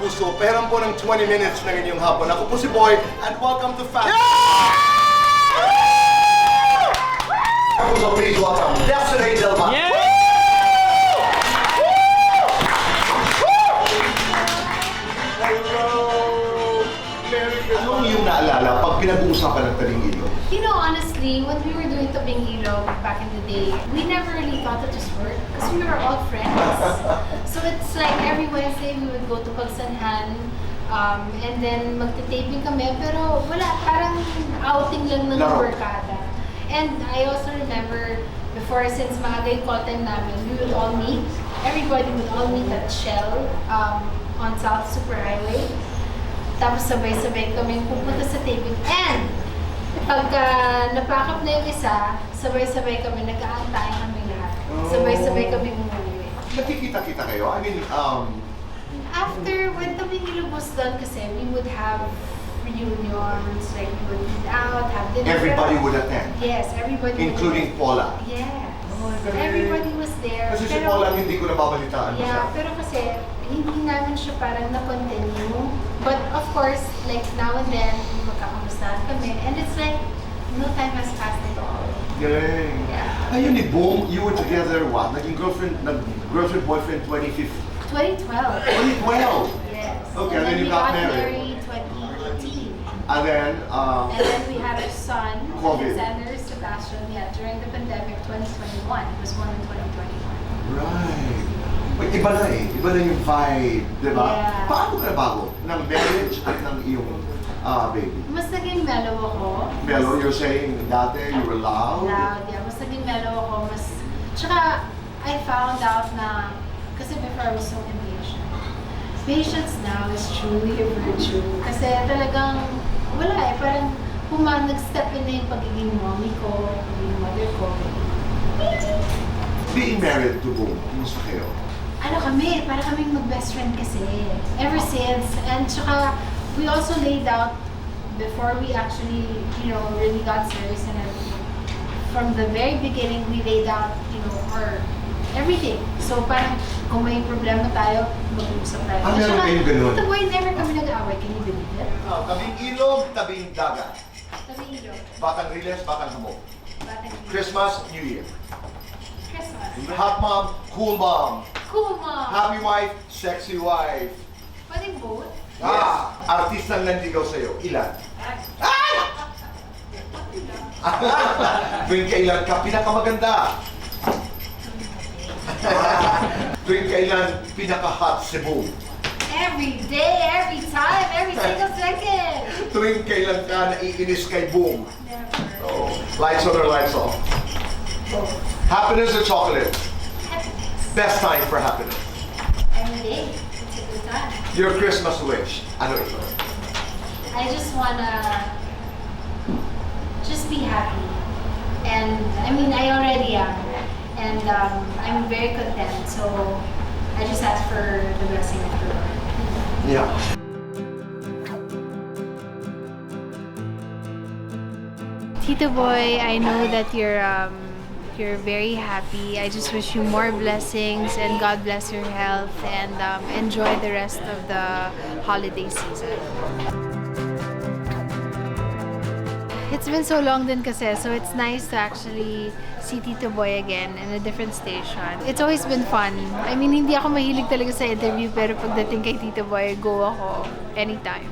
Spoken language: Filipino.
puso, perang po ng 20 minutes na ganyang hapon. Ako po si Boy, and welcome to Fast. So please welcome Destiny Del Valle. Hello! Merry Christmas. Anong iyong naalala pag pinag-uusapan ng Tabing Ilog? You know, honestly, when we were doing Tabing Ilog back in the day, we never really thought it was work because we were all friends. So it's like every Wednesday we would go to Pagsanhan and then magte-taping kami, pero wala, parang outing lang ng barkada. And I also remember before, since maaga yung call time namin, we would all meet. Everybody would all meet at Shell on South Superhighway. Tapos sabay-sabay kami pupunta sa taping. And pagka napack up na yung isa, sabay-sabay kami, nag-aantay kami lahat. Sabay-sabay kami umuwi. Nakikita-kita kayo? I mean, After, when Tabing Ilog was done kasi, we would have reunions, like we would eat out, have dinner. everybody would attend, Yes, everybody including Paula. Yes. Oh my God. Everybody was there. Kasi si Paula hindi ko nababalitaan mo siya. Yeah, pero kasi hindi namin siya parang na-continue. But of course, like now and then, magkakamustahan kami. And it's like, no time has passed at all. Galing. Yeah. Ayun ni Boom, you were together what? Naging girlfriend-boyfriend 2015? 2012. 2012! Yes. Okay, and then you we got got married. 2018. And then, We had a son, COVID. Alexander Sebastian, during the pandemic 2021. He was born in 2021. right. Wait, iba na eh. Iba na yung vibe, di ba? Yeah. Paano ka nabago ng marriage at ng iyong baby? Mas naging mellow ako. Mellow, you're saying dati you were loud? Loud, yeah. Mas naging mellow ako. Tsaka, I found out na, kasi before I was so impatient. Patience now is truly a virtue. Kasi talagang, wala eh. Parang, nag-step in na yung pagiging mommy ko, pagiging mother ko. Being married to Boom, kumusta kayo? Ano kami, para kaming mag-best friend kasi. Ever since. And tsaka, we also laid out, before we actually, really got serious and everything. From the very beginning, we laid out, our everything. So parang, kung may problema tayo, mag-uusap tayo. Meron kayong ganun? Ito boy, never kami nag-aaway. Can you believe it? Tabing ilog, tabing dagat. Tabing ilog. Batang Riles, batang Hamog. Batang ilog. Christmas, New Year. Christmas. Hot mom, cool mom. Cool mom. Happy wife, sexy wife. Pwedeng both? Artistang nandigaw sa'yo, ilan? Tuwing kailan ka pinakamaganda? Tuwing kailan pinaka-hot si Boom? Every day, every time, every single second. Tuwing kailan ka naiinis kay Boom? Never. Oh, lights on or lights off? Both. Happiness or chocolate? Happiness. Best time for happiness. Every day. It's a good time. Your Christmas wish. Ano ito? I just wanna just be happy. And I mean, I already am. And I'm very content. So I just ask for the blessing of the Lord. Yeah. Tito Boy, I know that you're very happy. I just wish you more blessings and God bless your health and enjoy the rest of the holiday season. It's been so long din kasi, so it's nice to actually see Tito Boy again in a different station. It's always been fun. I mean, hindi ako mahilig talaga sa interview, pero pagdating kay Tito Boy, go ako anytime.